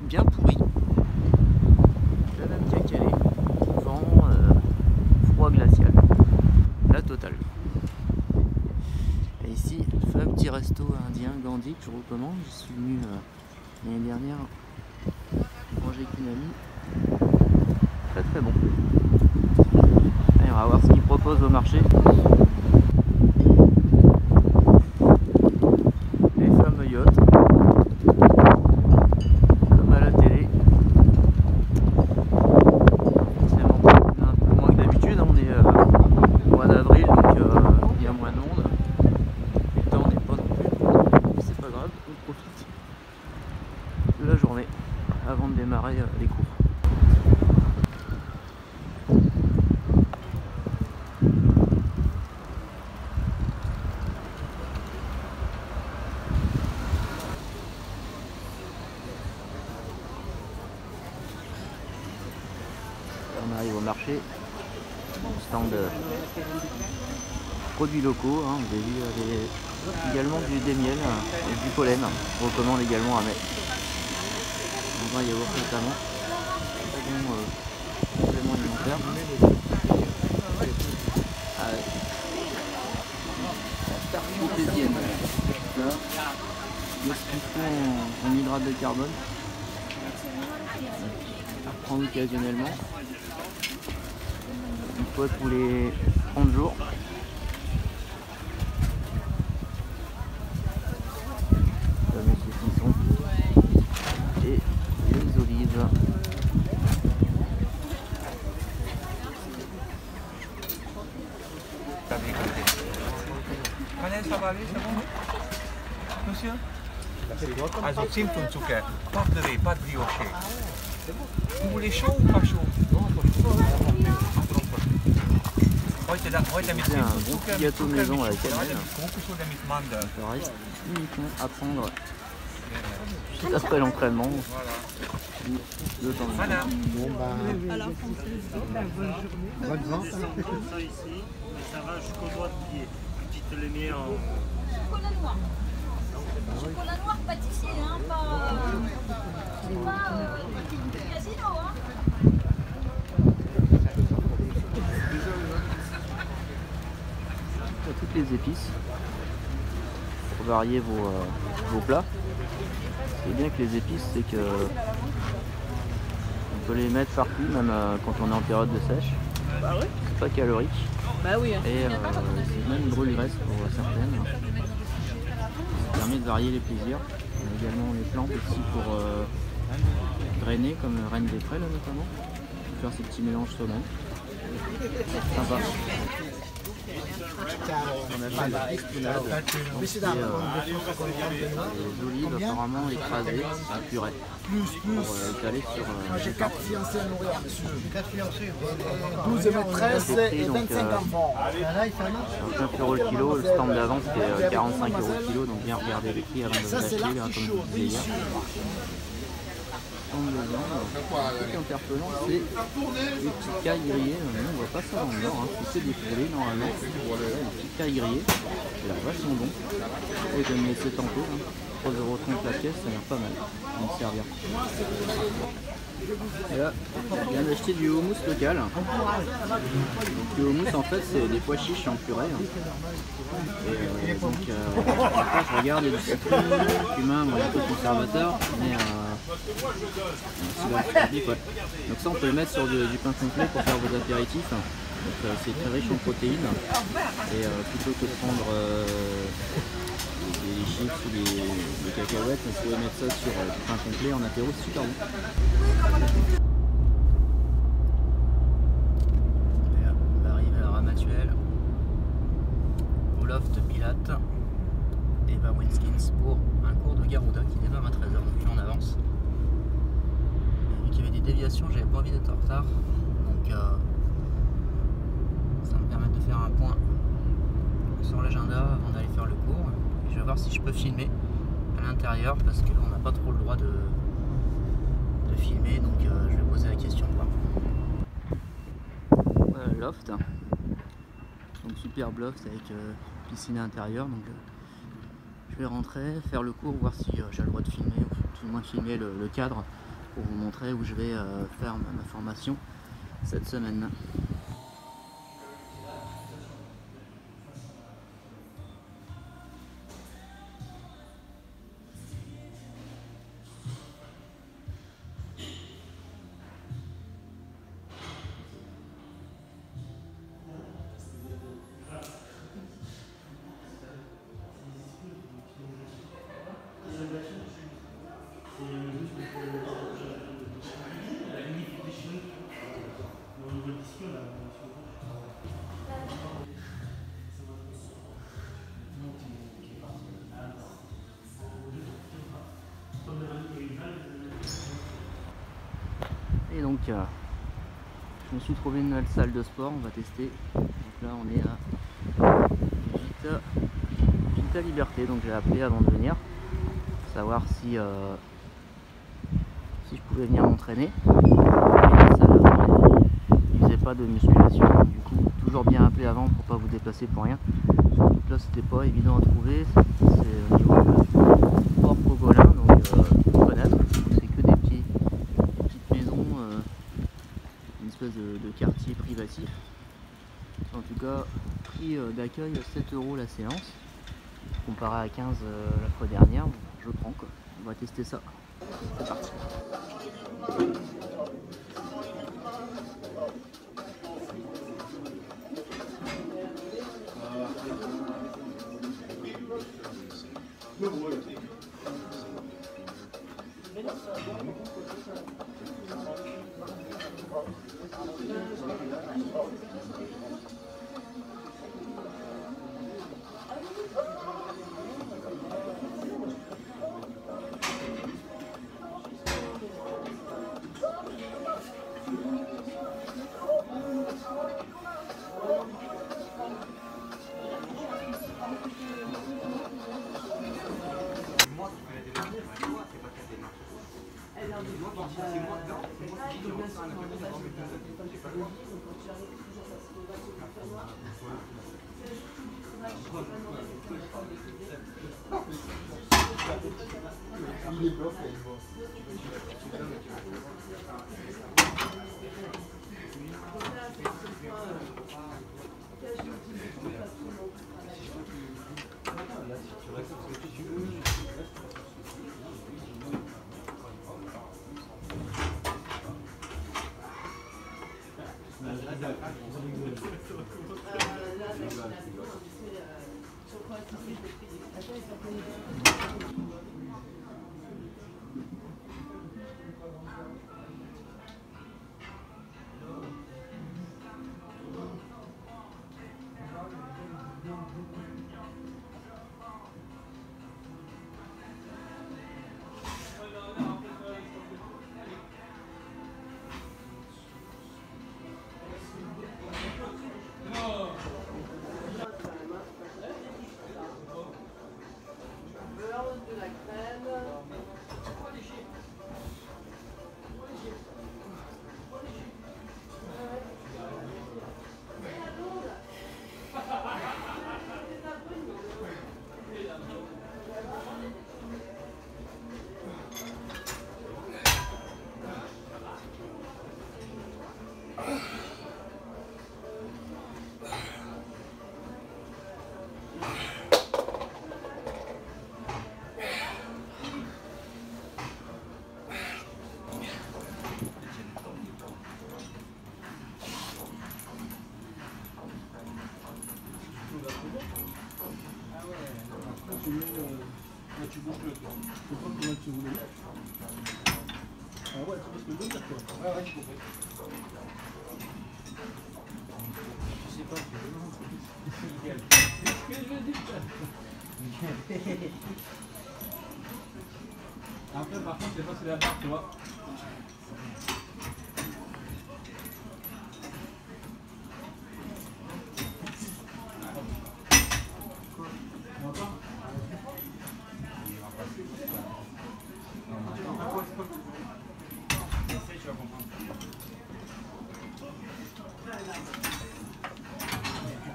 Bien pourri, la même bien calé, vent, froid glacial, la totale. Et ici, je fais un petit resto indien Gandhi que je recommande. J'y suis venu l'année dernière manger avec une amie, très très bon. Allez, on va voir ce qu'ils proposent au marché. Les fameux yachts. De la journée avant de démarrer les cours. On arrive au marché, stand produits locaux, hein, vous avez vu également des miels et du pollen, on recommande également à mettre. On va y avoir notamment très bon complément alimentaire. La tarte pétésienne, le citron en hydrate de carbone, à reprendre occasionnellement, une fois tous les 30 jours. Et les olives. Ça va aller, c'est bon? Monsieur? Also Zimt und Zucker, pas de lait, pas de brioché. Vous voulez chaud ou pas chaud? C'est un bon petit gâteau maison avec cannelle. Pareil, uniquement à prendre juste après l'entraînement. De temps en temps. Bon bah, bonne vente. Ça ici, mais ça va jusqu'au doigt de pied. Tu te les mets en... Chocolat noir. Chocolat noir pâtissier, hein, pas casino, hein. Toutes les épices pour varier vos plats. Ce qui est bien avec les épices, c'est que on peut les mettre partout, même quand on est en période de sèche. Bah oui. C'est pas calorique. Bah oui. Et c'est même brûle-graisse pour certaines. Ça permet de varier les plaisirs. On a également les plantes aussi pour drainer, comme Reine des Prés là, notamment. Faire ces petits mélanges soi-même. Sympa. On a fait la pistonade, les olives apparemment écrasées à purée pour étaler sur J'ai 4 fiancés à nourrir. 12 maîtresses et 25 enfants. 9 € le kilo, le stand d'avant c'était 45 € le kilo, donc bien regarder les prix avant de vous acheter, comme je vous disais hier. De viande, ce qui est interpellant, c'est les petites cailles grillées. Nous, on voit pas ça dans le nord, hein. C'est des poulets normalement. Les petites cailles grillées, c'est la vache sont bons. Et je vais me laisser tenter. 3,30 € la pièce, ça a l'air pas mal. On va me servir. Et là, je viens d'acheter du houmous local. Donc, le houmous, en fait, c'est des pois chiches en purée. Et donc, après, je regarde, il y a du citron, cumin, bon, il y a un peu de conservateur, mais donc ça on peut le mettre sur du pain complet pour faire vos apéritifs. Donc c'est très riche en protéines et plutôt que de prendre des chips ou des cacahuètes, vous pouvez mettre ça sur du pain complet en apéro, c'est super bon. On va arriver à Ramatuelle, au loft Pilate et Eva Winskins pour un cours de Garuda qui démarre à 13h, donc là on avance. Vu qu'il y avait des déviations, j'avais pas envie d'être en retard, donc ça me permet de faire un point sans sur l'agenda avant d'aller faire le cours. Et je vais voir si je peux filmer à l'intérieur parce que on n'a pas trop le droit de filmer, donc je vais poser la question. Voilà le loft. Donc superbe loft avec piscine à l'intérieur. Donc je vais rentrer, faire le cours, voir si j'ai le droit de filmer, ou tout le moins de filmer le cadre pour vous montrer où je vais faire ma formation cette semaine. Et donc je me suis trouvé une nouvelle salle de sport, on va tester. Donc là on est à Vita Liberté, donc j'ai appelé avant de venir pour savoir si je pouvais venir m'entraîner. La salle il faisait pas de musculation, donc du coup toujours bien appeler avant pour pas vous déplacer pour rien. Donc là c'était pas évident à trouver, c'est au niveau de Port Pogolin, donc faut connaître, c'est que des petites maisons, une espèce de quartier privatif. En tout cas, prix d'accueil 7 € la séance, comparé à 15 la fois dernière. Je prends quoi. On va tester ça. C'est parti. Tu bouges le temps. Je sais pas comment tu voulais mettre. Ah ouais, tu risques de dire quoi. Ouais, ouais, je comprends. Je sais pas. Qu'est-ce que je veux dire? Après, par contre, c'est pas c'est la barre, tu vois.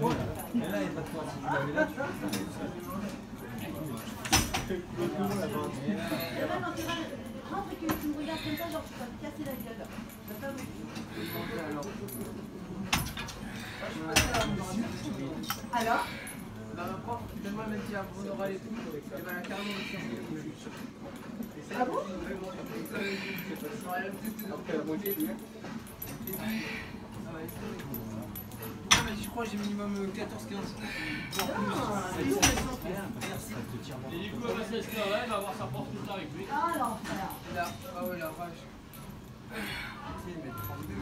Rentre et que tu me regardes comme ça, genre tu vas te casser la gueule. Alors Donne-moi le petit arbre oral et tout. Et ben, carrément, ah bon? après la moitié, tu je crois que j'ai minimum 14-15. Et du coup, elle va s'inscrire là, elle va avoir sa porte tout ça avec lui. Ah l'enfer. Là, ah ouais, la vache. Essaye de mettre 32.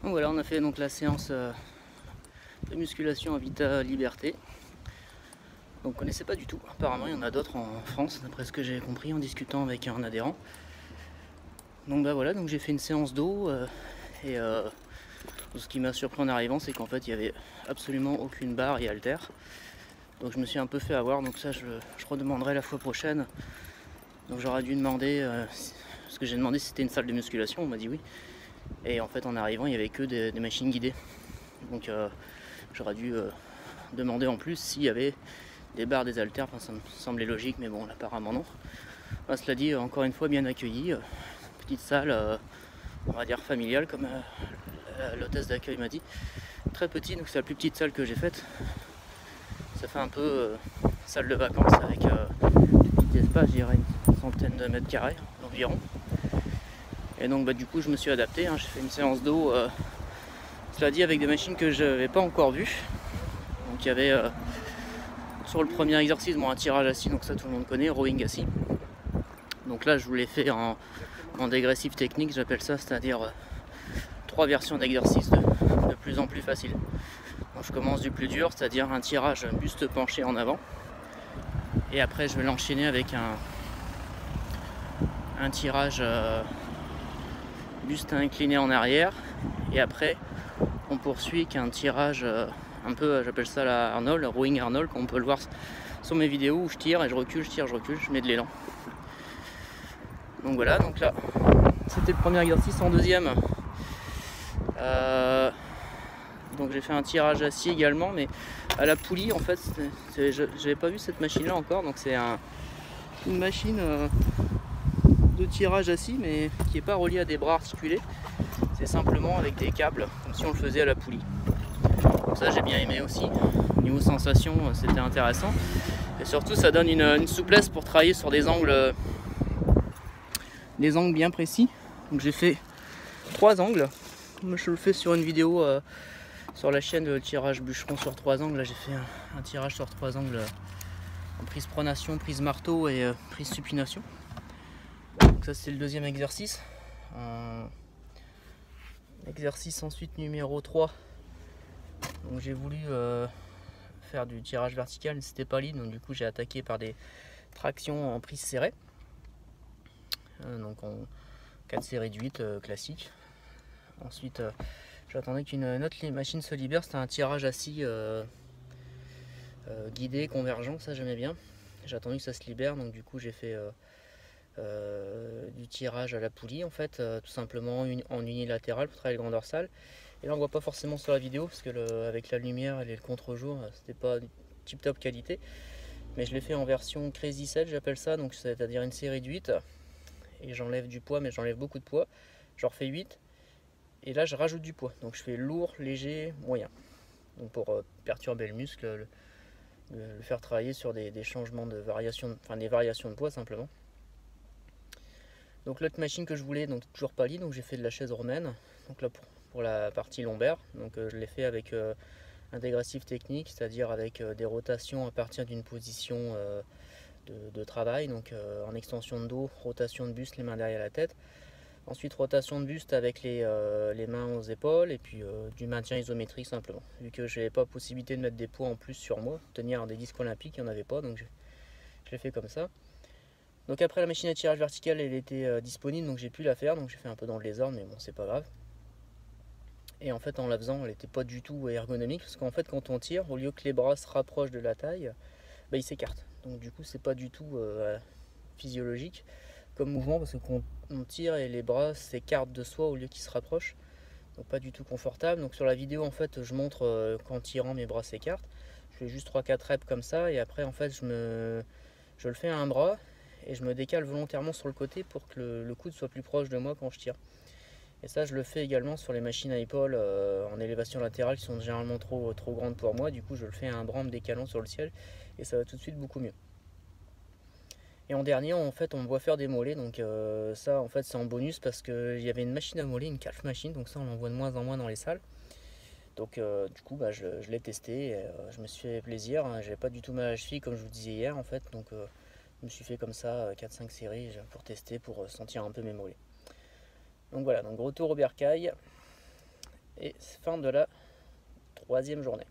Donc voilà, on a fait donc la séance de musculation à Vita Liberté. Donc on ne connaissait pas du tout. Apparemment il y en a d'autres en France, d'après ce que j'ai compris en discutant avec un adhérent. Donc bah voilà, donc j'ai fait une séance d'eau et ce qui m'a surpris en arrivant, c'est qu'en fait il n'y avait absolument aucune barre et haltère. Donc je me suis un peu fait avoir, donc ça je redemanderai la fois prochaine. Donc j'aurais dû demander, ce que j'ai demandé si c'était une salle de musculation, on m'a dit oui. Et en fait en arrivant il n'y avait que des machines guidées. Donc j'aurais dû demander en plus s'il y avait des barres, des haltères, enfin, ça me semblait logique, mais bon apparemment non. Bah, cela dit, encore une fois bien accueilli, petite salle, on va dire familiale comme l'hôtesse d'accueil m'a dit. Très petit, donc c'est la plus petite salle que j'ai faite. Ça fait un peu salle de vacances avec des petits espaces, je dirais une centaine de mètres carrés environ. Et donc bah, du coup je me suis adapté, hein. J'ai fait une séance d'eau, cela dit avec des machines que je n'avais pas encore vues. Donc il y avait sur le premier exercice un tirage assis, donc ça tout le monde connaît, rowing assis. Donc là je vous l'ai fait en dégressif technique, j'appelle ça, c'est-à-dire 3 versions d'exercices de plus en plus faciles. Donc je commence du plus dur, c'est-à-dire un tirage buste penché en avant. Et après je vais l'enchaîner avec un tirage buste incliné en arrière. Et après on poursuit avec un tirage un peu, j'appelle ça la Arnold, rowing Arnold, qu'on peut le voir sur mes vidéos où je tire et je recule, je mets de l'élan. Donc voilà, donc là c'était le premier exercice. En deuxième donc j'ai fait un tirage assis également, mais à la poulie en fait. J'avais pas vu cette machine là encore, donc c'est une machine de tirage assis mais qui n'est pas reliée à des bras articulés, c'est simplement avec des câbles comme si on le faisait à la poulie. Donc ça j'ai bien aimé aussi, niveau sensation c'était intéressant, et surtout ça donne une souplesse pour travailler sur des angles bien précis. Donc j'ai fait 3 angles, je le fais sur une vidéo sur la chaîne de tirage bûcheron sur 3 angles. Là j'ai fait un tirage sur 3 angles en prise pronation, prise marteau et prise supination. Donc ça c'est le deuxième exercice. Exercice ensuite numéro 3. Donc j'ai voulu faire du tirage vertical, c'était pas libre, donc du coup j'ai attaqué par des tractions en prise serrée, donc en 4 séries de 8 classique. Ensuite j'attendais qu'une autre machine se libère, c'était un tirage assis guidé, convergent, ça j'aimais bien. J'ai attendu que ça se libère, donc du coup j'ai fait du tirage à la poulie en fait, tout simplement en unilatéral pour travailler le grand dorsal. Et là on voit pas forcément sur la vidéo parce que avec la lumière et le contre-jour c'était pas tip top qualité, mais je l'ai fait en version Crazy 7 j'appelle ça, donc c'est-à-dire une série de 8 et j'enlève du poids, mais j'enlève beaucoup de poids, j'en refais 8 et là je rajoute du poids, donc je fais lourd, léger, moyen, donc pour perturber le muscle, le faire travailler sur des changements de variation, enfin des variations de poids simplement. Donc l'autre machine que je voulais, donc toujours pas libre, donc j'ai fait de la chaise romaine, donc là pour la partie lombaire, donc je l'ai fait avec un dégressif technique, c'est-à-dire avec des rotations à partir d'une position de travail, donc en extension de dos, rotation de buste, les mains derrière la tête. Ensuite rotation de buste avec les mains aux épaules et puis du maintien isométrique simplement. Vu que je n'avais pas possibilité de mettre des poids en plus sur moi, tenir des disques olympiques, il n'y en avait pas, donc je l'ai fait comme ça. Donc après la machine à tirage vertical elle était disponible, donc j'ai pu la faire, donc j'ai fait un peu dans le désordre, mais bon c'est pas grave. Et en fait en la faisant elle n'était pas du tout ergonomique, parce qu'en fait quand on tire, au lieu que les bras se rapprochent de la taille, bah, ils s'écartent. Donc du coup c'est pas du tout physiologique comme mouvement, parce que quand on tire et les bras s'écartent de soi au lieu qu'ils se rapprochent, donc pas du tout confortable. Donc sur la vidéo en fait je montre qu'en tirant mes bras s'écartent, je fais juste 3-4 reps comme ça, et après en fait je le fais à un bras et je me décale volontairement sur le côté pour que le coude soit plus proche de moi quand je tire. Et ça je le fais également sur les machines à épaules en élévation latérale qui sont généralement trop grandes pour moi, du coup je le fais à un bras en me décalant sur le ciel et ça va tout de suite beaucoup mieux. Et en dernier en fait on me voit faire des mollets, donc ça en fait c'est en bonus parce qu'il y avait une machine à mollets, une calf machine, donc ça on en voit de moins en moins dans les salles. Donc du coup bah, je l'ai testé et je me suis fait plaisir, hein. J'avais pas du tout mal à la cheville comme je vous disais hier en fait, donc je me suis fait comme ça 4-5 séries pour tester, pour sentir un peu mes mollets. Donc voilà, donc retour au bercail et fin de la 3e journée.